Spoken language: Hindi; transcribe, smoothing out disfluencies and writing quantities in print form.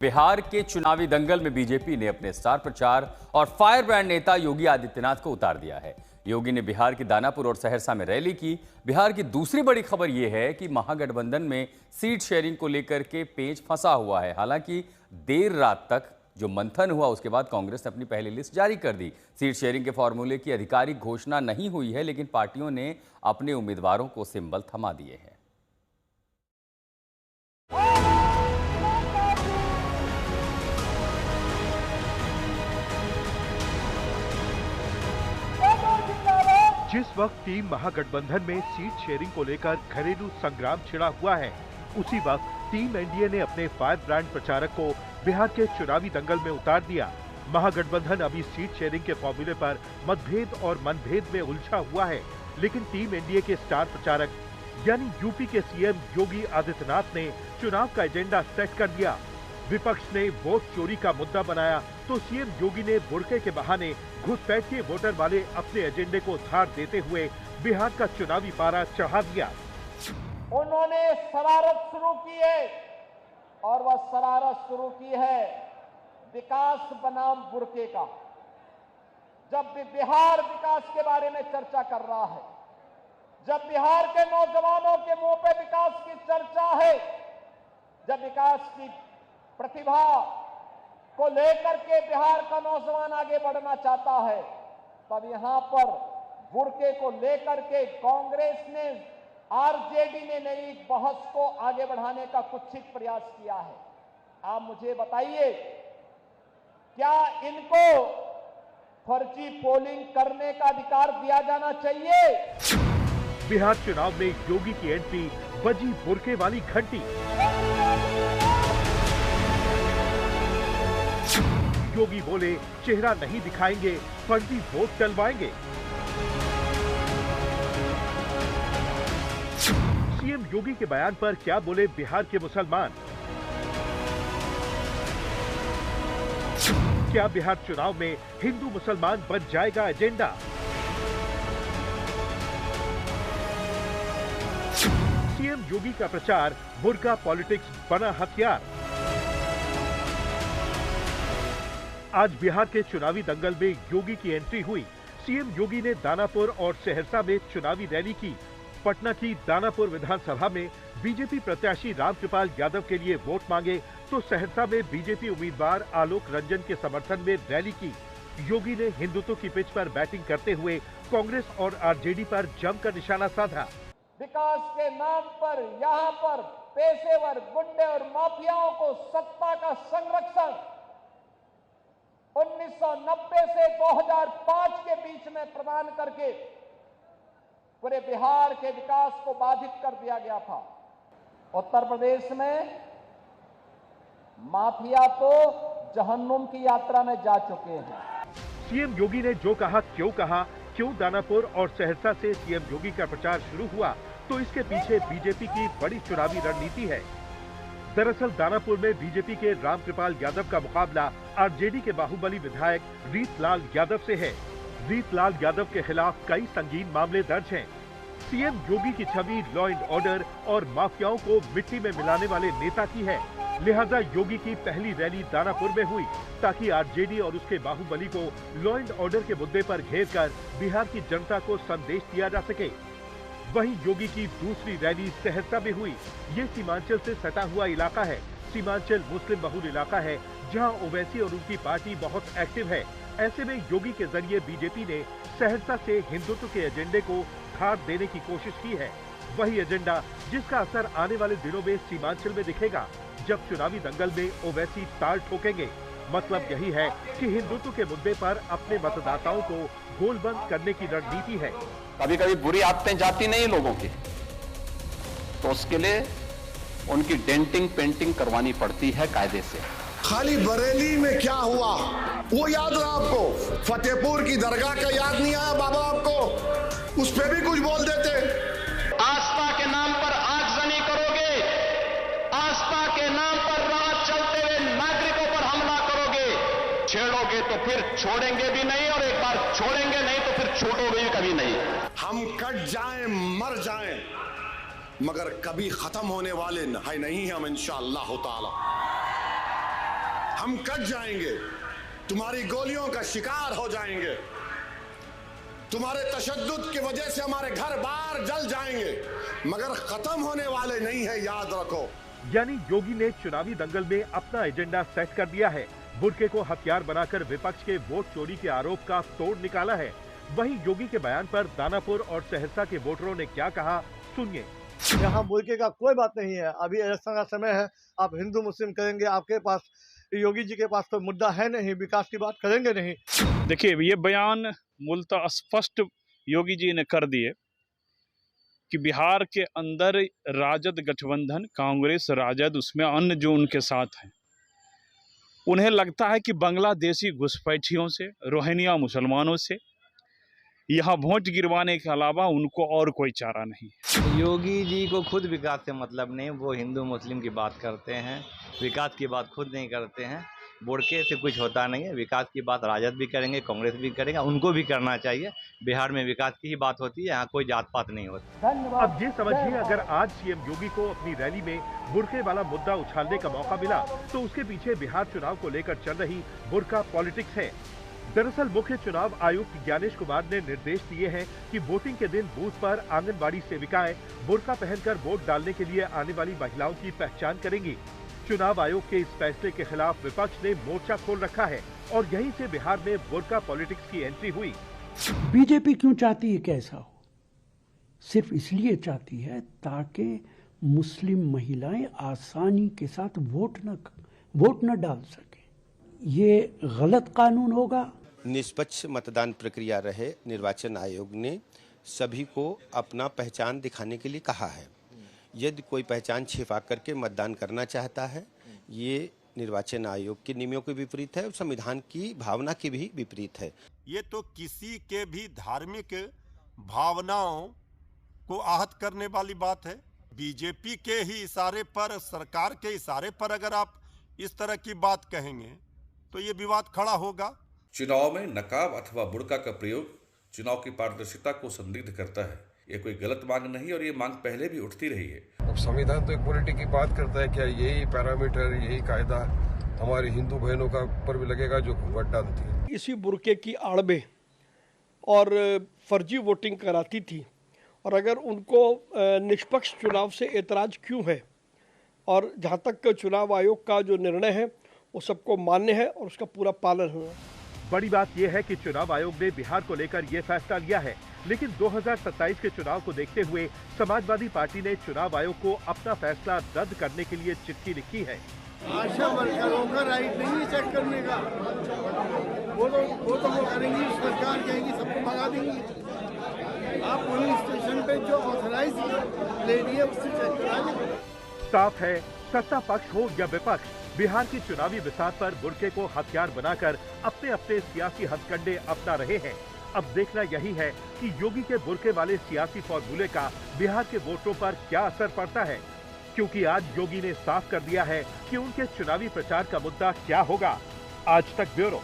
बिहार के चुनावी दंगल में बीजेपी ने अपने स्टार प्रचार और फायर ब्रांड नेता योगी आदित्यनाथ को उतार दिया है। योगी ने बिहार के दानापुर और सहरसा में रैली की। बिहार की दूसरी बड़ी खबर यह है कि महागठबंधन में सीट शेयरिंग को लेकर के पेंच फंसा हुआ है। हालांकि देर रात तक जो मंथन हुआ उसके बाद कांग्रेस ने अपनी पहली लिस्ट जारी कर दी। सीट शेयरिंग के फॉर्मूले की आधिकारिक घोषणा नहीं हुई है, लेकिन पार्टियों ने अपने उम्मीदवारों को सिंबल थमा दिए हैं। जिस वक्त टीम महागठबंधन में सीट शेयरिंग को लेकर घरेलू संग्राम छिड़ा हुआ है, उसी वक्त टीम एनडीए ने अपने फायर ब्रांड प्रचारक को बिहार के चुनावी दंगल में उतार दिया। महागठबंधन अभी सीट शेयरिंग के फॉर्मूले पर मतभेद और मनभेद में उलझा हुआ है, लेकिन टीम एनडीए के स्टार प्रचारक यानी यूपी के सीएम योगी आदित्यनाथ ने चुनाव का एजेंडा सेट कर दिया। विपक्ष ने वोट चोरी का मुद्दा बनाया तो सीएम योगी ने बुरके के बहाने घुसपैठ के वोटर वाले अपने एजेंडे को धार देते हुए बिहार का चुनावी पारा चढ़ा दिया। उन्होंने शरारत शुरू की है और वह शरारत शुरू की है विकास बनाम बुरके का। जब भी बिहार विकास के बारे में चर्चा कर रहा है, जब बिहार के नौजवानों के मुंह पे विकास की चर्चा है, जब विकास की प्रतिभा को लेकर के बिहार का नौजवान आगे बढ़ना चाहता है, तब यहां पर बुरके को लेकर के कांग्रेस ने, आरजेडी ने नई बहस को आगे बढ़ाने का कुत्सित प्रयास किया है। आप मुझे बताइए, क्या इनको फर्जी पोलिंग करने का अधिकार दिया जाना चाहिए? बिहार चुनाव में योगी की एंट्री बजी बुरके वाली घंटी। योगी बोले चेहरा नहीं दिखाएंगे, फर्जी वोट डलवाएंगे। सीएम योगी के बयान पर क्या बोले बिहार के मुसलमान? क्या बिहार चुनाव में हिंदू मुसलमान बन जाएगा एजेंडा? सीएम योगी का प्रचार बुर्का पॉलिटिक्स बना हथियार। आज बिहार के चुनावी दंगल में योगी की एंट्री हुई। सीएम योगी ने दानापुर और सहरसा में चुनावी रैली की। पटना की दानापुर विधानसभा में बीजेपी प्रत्याशी रामकृपाल यादव के लिए वोट मांगे तो सहरसा में बीजेपी उम्मीदवार आलोक रंजन के समर्थन में रैली की। योगी ने हिंदुत्व की पिच पर बैटिंग करते हुए कांग्रेस और आरजेडी पर जमकर निशाना साधा। विकास के नाम पर यहाँ पर पेशेवर गुंडे और माफियाओं को सत्ता का संरक्षण 1990 से 2005 के बीच में प्रदान करके पूरे बिहार के विकास को बाधित कर दिया गया था। उत्तर प्रदेश में माफिया तो जहन्नुम की यात्रा में जा चुके हैं। सीएम योगी ने जो कहा, क्यों दानापुर और सहरसा से सीएम योगी का प्रचार शुरू हुआ, तो इसके पीछे बीजेपी की बड़ी चुनावी रणनीति है। दरअसल दानापुर में बीजेपी के रामकृपाल यादव का मुकाबला आरजेडी के बाहुबली विधायक रीतलाल यादव से है। रीतलाल यादव के खिलाफ कई संगीन मामले दर्ज हैं। सीएम योगी की छवि लॉ एंड ऑर्डर और माफियाओं को मिट्टी में मिलाने वाले नेता की है। लिहाजा योगी की पहली रैली दानापुर में हुई ताकि आरजेडी और उसके बाहुबली को लॉ एंड ऑर्डर के मुद्दे पर घेरकर बिहार की जनता को संदेश दिया जा सके। वहीं योगी की दूसरी रैली सहरसा में हुई। ये सीमांचल से सटा हुआ इलाका है। सीमांचल मुस्लिम बहुल इलाका है, जहां ओवैसी और उनकी पार्टी बहुत एक्टिव है। ऐसे में योगी के जरिए बीजेपी ने सहरसा से हिंदुत्व के एजेंडे को धार देने की कोशिश की है। वही एजेंडा जिसका असर आने वाले दिनों में सीमांचल में दिखेगा, जब चुनावी दंगल में ओवैसी ताल ठोकेंगे। मतलब यही है कि हिंदुत्व के मुद्दे पर अपने मतदाताओं को गोलबंद करने की रणनीति है। कभी कभी बुरी आदतें जाती नहीं लोगों की, तो उसके लिए उनकी डेंटिंग पेंटिंग करवानी पड़ती है कायदे से। खाली बरेली में क्या हुआ वो याद रहा आपको? फतेहपुर की दरगाह का याद नहीं आया बाबा आपको? उस पे भी कुछ बोल देते। आस्था के नाम पर आगजनी करोगे, आस्था के नाम पर राह चलते हुए नागरिकों पर हमला करोगे, छेड़ोगे तो फिर छोड़ेंगे भी नहीं, और एक बार छोड़ेंगे नहीं तो फिर छोड़ोगे भी कभी नहीं। हम कट जाएं, मर जाएं, मगर कभी खत्म होने वाले नहीं हम इंशाअल्लाह ताला। हम कट जाएंगे, तुम्हारी गोलियों का शिकार हो जाएंगे, तुम्हारे तशद्दुद की वजह से हमारे घर बार जल जाएंगे, मगर खत्म होने वाले नहीं है, याद रखो। यानी योगी ने चुनावी दंगल में अपना एजेंडा सेट कर दिया है। बुर्के को हथियार बनाकर विपक्ष के वोट चोरी के आरोप का तोड़ निकाला है। वहीं योगी के बयान पर दानापुर और सहरसा के वोटरों ने क्या कहा, सुनिए। यहाँ बुर्के का कोई बात नहीं है, अभी इलेक्शन का समय है, आप हिंदू मुस्लिम करेंगे, आपके पास योगी जी के पास कोई मुद्दा है नहीं, विकास की बात करेंगे नहीं। देखिए, ये बयान मूलतः स्पष्ट योगी जी ने कर दिए कि बिहार के अंदर राजद गठबंधन, कांग्रेस राजद, उसमें अन्य जो उनके साथ हैं, उन्हें लगता है कि बांग्लादेशी घुसपैठियों से, रोहिंग्या मुसलमानों से यहाँ वोट गिरवाने के अलावा उनको और कोई चारा नहीं। योगी जी को खुद विकास से मतलब नहीं, वो हिंदू मुस्लिम की बात करते हैं, विकास की बात खुद नहीं करते हैं। बुर्के से कुछ होता नहीं है, विकास की बात राजद भी करेंगे, कांग्रेस भी करेंगे, उनको भी करना चाहिए। बिहार में विकास की ही बात होती है, यहाँ कोई जात पात नहीं होती। अब ये समझिए, अगर आज सीएम योगी को अपनी रैली में बुर्के वाला मुद्दा उछालने का मौका मिला तो उसके पीछे बिहार चुनाव को लेकर चल रही बुर्का पॉलिटिक्स है। दरअसल मुख्य चुनाव आयुक्त ज्ञानेश कुमार ने निर्देश दिए हैं कि वोटिंग के दिन बूथ पर आंगनबाड़ी सेविकाएं बुर्का पहनकर वोट डालने के लिए आने वाली महिलाओं की पहचान करेंगी। चुनाव आयोग के इस फैसले के खिलाफ विपक्ष ने मोर्चा खोल रखा है और यहीं से बिहार में बुर्का पॉलिटिक्स की एंट्री हुई। बीजेपी क्यों चाहती है कि ऐसा हो? सिर्फ इसलिए चाहती है ताकि मुस्लिम महिलाएं आसानी के साथ वोट न डाल सके। ये गलत कानून होगा। निष्पक्ष मतदान प्रक्रिया रहे, निर्वाचन आयोग ने सभी को अपना पहचान दिखाने के लिए कहा है। यदि कोई पहचान छिपा करके मतदान करना चाहता है, ये निर्वाचन आयोग के नियमों के विपरीत है और संविधान की भावना के भी विपरीत है। ये तो किसी के भी धार्मिक भावनाओं को आहत करने वाली बात है। बीजेपी के ही इशारे पर, सरकार के इशारे पर अगर आप इस तरह की बात कहेंगे तो ये विवाद खड़ा होगा। चुनाव में नकाब अथवा बुर्का का प्रयोग चुनाव की पारदर्शिता को संदिग्ध करता है। ये कोई गलत मांग नहीं और ये मांग पहले भी उठती रही है। अब संविधान तो एक पॉलिटिक्स की बात करता है, क्या यही पैरामीटर, यही कायदा हमारे हिंदू बहनों का पर भी लगेगा जो वोट डालती है? इसी बुर्के की आड़ में और फर्जी वोटिंग कराती थी, और अगर उनको निष्पक्ष चुनाव से एतराज क्यों है, और जहाँ तक चुनाव आयोग का जो निर्णय है वो सबको मान्य है और उसका पूरा पालन होगा। बड़ी बात यह है कि चुनाव आयोग ने बिहार को लेकर यह फैसला लिया है, लेकिन 2027 के चुनाव को देखते हुए समाजवादी पार्टी ने चुनाव आयोग को अपना फैसला रद्द करने के लिए चिट्ठी लिखी है। आशा वर्करों का राइट नहीं है चेक करने का, वो तो करेंगी, सरकार कहेगी सबको भगा देंगी। आप पुलिस स्टेशन पे जो ऑथराइज लेडी है उससे चेक करा लें। साफ है, सत्ता पक्ष हो या विपक्ष, बिहार की चुनावी बिसात पर बुर्के को हथियार बनाकर अपने अपने सियासी हथकंडे अपना रहे हैं। अब देखना यही है कि योगी के बुर्के वाले सियासी फॉर्मूले का बिहार के वोटरों पर क्या असर पड़ता है, क्योंकि आज योगी ने साफ कर दिया है कि उनके चुनावी प्रचार का मुद्दा क्या होगा। आज तक ब्यूरो।